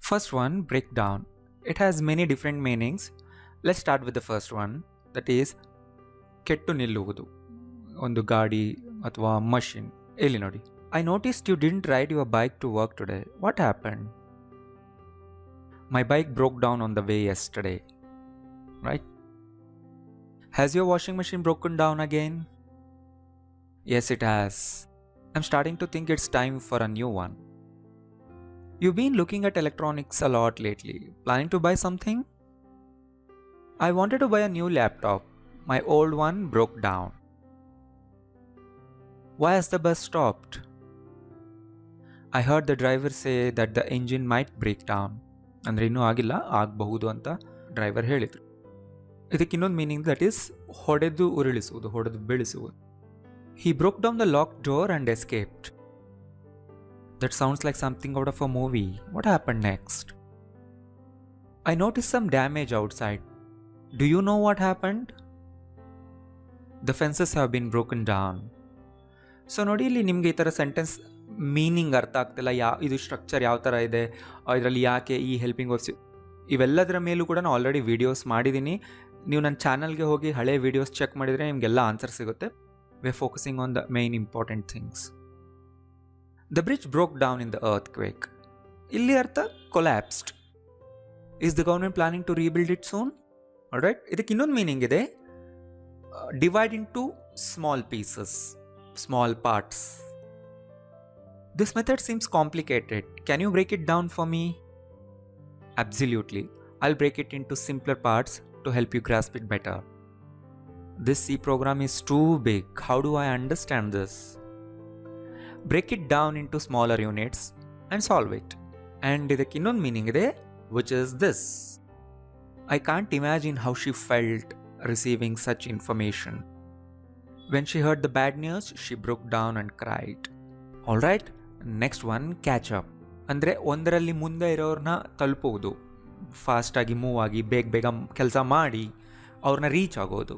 First one, breakdown. It has many different meanings. Let's start with the first one, that is ಕೆಟ್ಟು ನಿಲ್ಲುವುದು. ಒಂದು ಗಾಡಿ ಅಥವಾ machine. ಇಲ್ಲಿ ನೋಡಿ, I noticed you didn't ride your bike to work today. What happen? My bike broke down on the way yesterday. Right? Has your washing machine broken down again? Yes, it has. I'm starting to think it's time for a new one. You've been looking at electronics a lot lately. Planning to buy something? I wanted to buy a new laptop. My old one broke down. Why has the bus stopped? I heard the driver say that the engine might break down. ಅಂದರೆ ಇನ್ನೂ ಆಗಿಲ್ಲ, ಆಗಬಹುದು ಅಂತ driver ಹೇಳಿದರು. ಇದಕ್ಕೆ ಇನ್ನೊಂದು meaning, that is ಹೊಡೆದು ಉರುಳಿಸುವುದು, ಹೊಡೆದು ಬೀಳಿಸುವುದು. He broke down the locked door and escaped. That sounds like something out of a movie. What happened next? I noticed some damage outside. Do you know what happened? The fences have been broken down. So ನೋಡಿ, ಇಲ್ಲಿ ನಿಮಗೆ ಈ ಥರ sentence meaning ಅರ್ಥ ಆಗ್ತಿಲ್ಲ, ಇದು structure ಯಾವ ಥರ ಇದೆ, ಇದರಲ್ಲಿ ಯಾಕೆ ಈ ಹೆಲ್ಪಿಂಗ್ ವರ್ಬ್ಸ್, ಇವೆಲ್ಲದರ ಮೇಲೂ ಕೂಡ ನಾನು ಆಲ್ರೆಡಿ ವೀಡಿಯೋಸ್ ಮಾಡಿದ್ದೀನಿ. ನೀವು ನನ್ನ ಚಾನಲ್ಗೆ ಹೋಗಿ ಹಳೆ ವೀಡಿಯೋಸ್ ಚೆಕ್ ಮಾಡಿದರೆ ನಿಮಗೆಲ್ಲ ಆನ್ಸರ್ ಸಿಗುತ್ತೆ. We are focusing on the main important things. The bridge broke down in the earthquake. ಇಲ್ಲಿ ಅರ್ಥ collapsed. Is the government planning to rebuild it soon? Right. ಇದಕ್ಕೆ ಇನ್ನೊಂದು ಮೀನಿಂಗ್ ಇದೆ, divide into small pieces, small parts. This method seems complicated. Can you break it down for me? Absolutely. I'll break it into simpler parts to help you grasp it better. This C program is too big. How do I understand this? Break it down into smaller units and solve it. And idಕ್ಕೆ ಇನ್ನೊಂದು meaning ಇದೆ, which is this. I can't imagine how she felt receiving such information. When she heard the bad news, she broke down and cried. Alright, next one, catch up. ಅಂದರೆ ಒಂದರಲ್ಲಿ ಮುಂದೆ ಇರೋರನ್ನ ತಲುಪುವುದು, ಫಾಸ್ಟಾಗಿ move ಆಗಿ ಬೇಗ ಕೆಲಸ ಮಾಡಿ ಅವ್ರನ್ನ ರೀಚ್ ಆಗೋದು,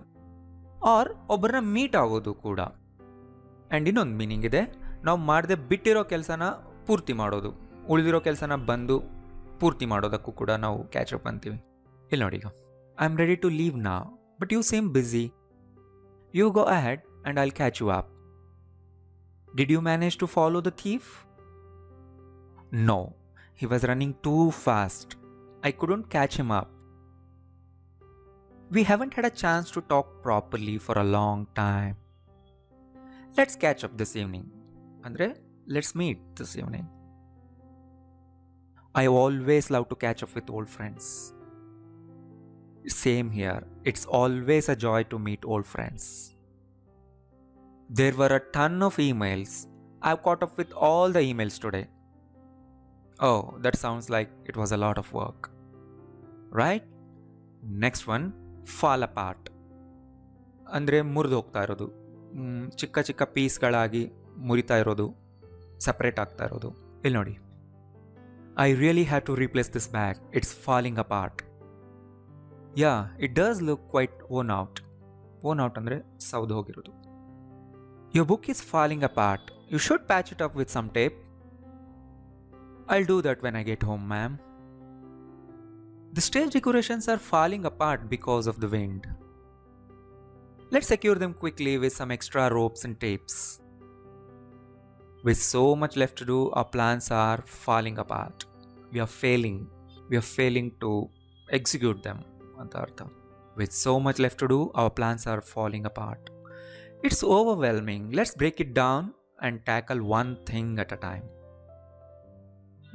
ಆರ್ ಒಬ್ಬರನ್ನ ಮೀಟ್ ಆಗೋದು ಕೂಡ. ಆ್ಯಂಡ್ ಇನ್ನೊಂದು ಮೀನಿಂಗ್ ಇದೆ, ನಾವು ಮಾಡದೆ ಬಿಟ್ಟಿರೋ ಕೆಲಸನ ಪೂರ್ತಿ ಮಾಡೋದು, ಉಳಿದಿರೋ ಕೆಲಸನ ಬಂದು ಪೂರ್ತಿ ಮಾಡೋದಕ್ಕೂ ಕೂಡ ನಾವು ಕ್ಯಾಚ್ ಅಪ್ ಅಂತೀವಿ. ಇಲ್ಲಿ ನೋಡಿ, ಈಗ I am ready to leave now but you seem busy. You go ahead and I'll catch you up. Did you manage to follow the thief? No, he was running too fast. I couldn't catch him up. We haven't had a chance to talk properly for a long time. Let's catch up this evening. Andre, let's meet this evening. I always love to catch up with old friends. Same here. It's always a joy to meet old friends. There were a ton of emails. I've caught up with all the emails today. Oh, that sounds like it was a lot of work. Right? Next one, fall apart. ಅಂದರೆ ಮುರಿದು ಹೋಗ್ತಾ ಇರೋದು, ಚಿಕ್ಕ ಚಿಕ್ಕ ಪೀಸ್ಗಳಾಗಿ ಮುರಿತಾ ಇರೋದು, separate ಆಗ್ತಾ ಇರೋದು. ಇಲ್ಲಿ ನೋಡಿ, I really had to replace this bag. It's falling apart. Yeah, it does look quite worn out. Worn out ಅಂದರೆ ಸೌದು ಹೋಗಿರೋದು. Your book is falling apart. You should patch it up with some tape. I'll do that when I get home, ma'am. The stage decorations are falling apart because of the wind. Let's secure them quickly with some extra ropes and tapes. With so much left to do, our plans are falling apart. We are failing to execute them. With so much left to do, our plans are falling apart. It's overwhelming. Let's break it down and tackle one thing at a time.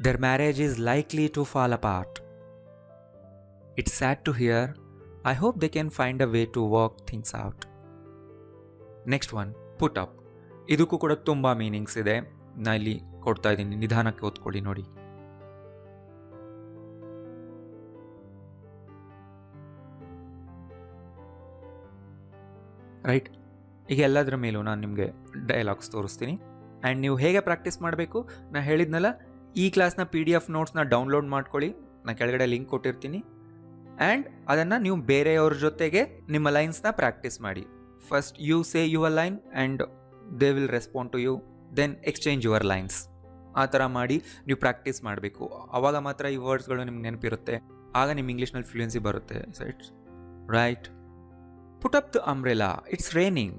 Their marriage is likely to fall apart. It's sad to hear. I hope they can find a way to work things out. Next one, put up. ಇದಕ್ಕೂ ಕೂಡ ತುಂಬ meanings ಇದೆ. ನಾನು ಇಲ್ಲಿ ಕೊಡ್ತಾ ಇದ್ದೀನಿ, ನಿಧಾನಕ್ಕೆ ಓದ್ಕೊಳ್ಳಿ ನೋಡಿ. ರೈಟ್. ಈಗ ಎಲ್ಲದರ ಮೇಲೂ ನಾನು ನಿಮಗೆ ಡೈಲಾಗ್ಸ್ ತೋರಿಸ್ತೀನಿ ಆ್ಯಂಡ್ ನೀವು ಹೇಗೆ ಪ್ರಾಕ್ಟೀಸ್ ಮಾಡಬೇಕು ನಾನು ಹೇಳಿದ್ನಲ್ಲ. ಈ ಕ್ಲಾಸ್ನ PDF ನೋಟ್ಸ್ನ ಡೌನ್ಲೋಡ್ ಮಾಡ್ಕೊಳ್ಳಿ, ನಾನು ಕೆಳಗಡೆ ಲಿಂಕ್ ಕೊಟ್ಟಿರ್ತೀನಿ. ಆ್ಯಂಡ್ ಅದನ್ನು ನೀವು ಬೇರೆಯವ್ರ ಜೊತೆಗೆ ನಿಮ್ಮ ಲೈನ್ಸ್ನ ಪ್ರಾಕ್ಟೀಸ್ ಮಾಡಿ. First you say your line and they will respond to you, then exchange your lines. ಆ ಥರ ಮಾಡಿ ನೀವು ಪ್ರಾಕ್ಟೀಸ್ ಮಾಡಬೇಕು. ಆವಾಗ ಮಾತ್ರ ಈ ವರ್ಡ್ಸ್ಗಳು ನಿಮ್ಗೆ ನೆನಪಿರುತ್ತೆ, ಆಗ ನಿಮ್ಮ ಇಂಗ್ಲೀಷ್ನಲ್ಲಿ ಫ್ಲೂಯೆನ್ಸಿ ಬರುತ್ತೆ. So it's right. Put up the umbrella, it's raining.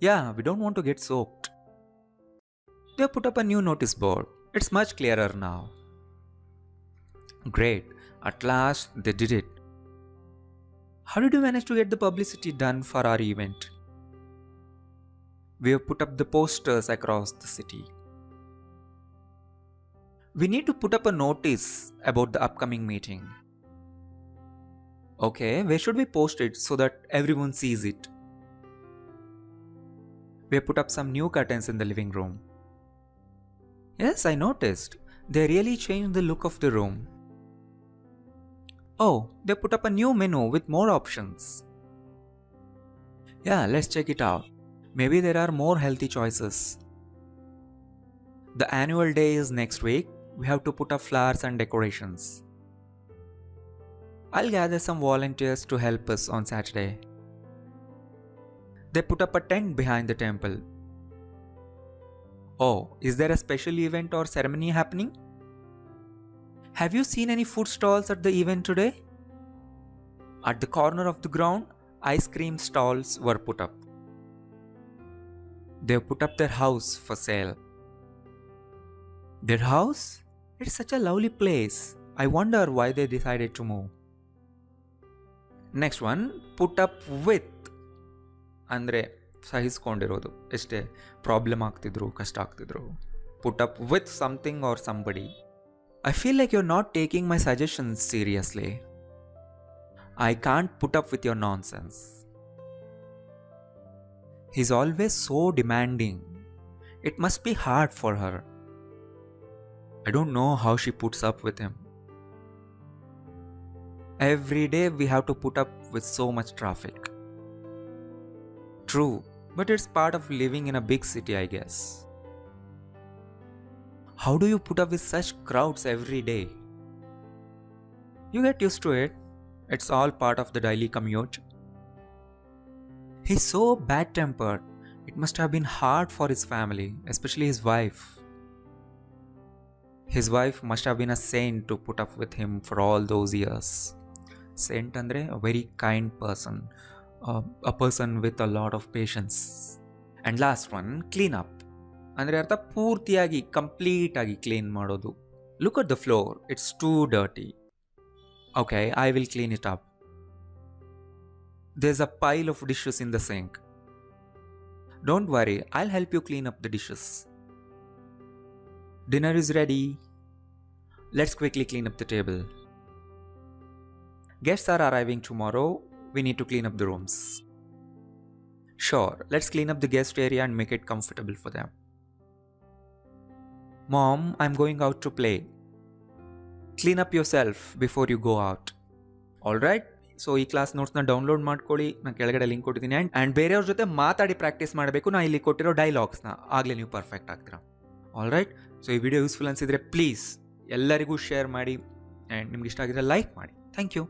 Yeah, we don't want to get soaked. They put up a new notice board, it's much clearer now. Great, at last they did it. How did you manage to get the publicity done for our event? We have put up the posters across the city. We need to put up a notice about the upcoming meeting. Okay, where should we post it so that everyone sees it? We have put up some new curtains in the living room. Yes, I noticed. They really changed the look of the room. Oh, they put up a new menu with more options. Yeah, let's check it out. Maybe there are more healthy choices. The annual day is next week. We have to put up flowers and decorations. I'll gather some volunteers to help us on Saturday. They put up a tent behind the temple. Oh, is there a special event or ceremony happening? Have you seen any food stalls at the event today? At the corner of the ground, ice cream stalls were put up. They put up their house for sale. Their house? It's such a lovely place. I wonder why they decided to move. Next one, put up with. ಅಂದರೆ ಸಹಿಸ್ಕೊಂಡಿರೋದು, ಎಷ್ಟೇ problem ಆಗ್ತಿದ್ರು, ಕಷ್ಟ ಆಗ್ತಿದ್ರು. Put up with something or somebody. I feel like you're not taking my suggestions seriously. I can't put up with your nonsense. He's always so demanding. It must be hard for her. I don't know how she puts up with him. Every day we have to put up with so much traffic. True, but it's part of living in a big city, I guess. How do you put up with such crowds every day? You get used to it. It's all part of the daily commute. He's so bad-tempered. It must have been hard for his family, especially his wife. His wife must have been a saint to put up with him for all those years. Saint andre a very kind person, a person with a lot of patience. And last one, clean up. ಅಂದರೆ ಅರ್ಥ ಪೂರ್ತಿಯಾಗಿ ಕಂಪ್ಲೀಟಾಗಿ clean ಮಾಡೋದು. Look at the floor, it's too dirty. Okay, I will clean it up. There's a pile of dishes in the sink. Don't worry, I'll help you clean up the dishes. Dinner is ready. Let's quickly clean up the table. Guests are arriving tomorrow. We need to clean up the rooms. Sure, let's clean up the guest area and make it comfortable for them. Mom, I'm going out to play. Clean up yourself before you go out. Alright? So ಈ class ನೋಟ್ಸ್ನ download ಮಾಡ್ಕೊಳ್ಳಿ, ನಾನು ಕೆಳಗಡೆ link ಕೊಟ್ಟಿದ್ದೀನಿ. And ಬೇರೆಯವ್ರ ಜೊತೆ ಮಾತಾಡಿ practice ಮಾಡಬೇಕು. ನಾನು ಇಲ್ಲಿ ಕೊಟ್ಟಿರೋ ಡೈಲಾಗ್ಸ್ನ ಆಗಲೇ ನೀವು ಪರ್ಫೆಕ್ಟ್ ಆಗ್ತೀರಾ. ಆಲ್ರೈಟ್? ಸೊ ಈ ವಿಡಿಯೋ ಯೂಸ್ಫುಲ್ ಅನಿಸಿದರೆ ಪ್ಲೀಸ್ ಎಲ್ಲರಿಗೂ ಶೇರ್ ಮಾಡಿ, ಆ್ಯಂಡ್ ನಿಮ್ಗೆ ಇಷ್ಟ ಆಗಿದ್ರೆ ಲೈಕ್ ಮಾಡಿ. Thank you.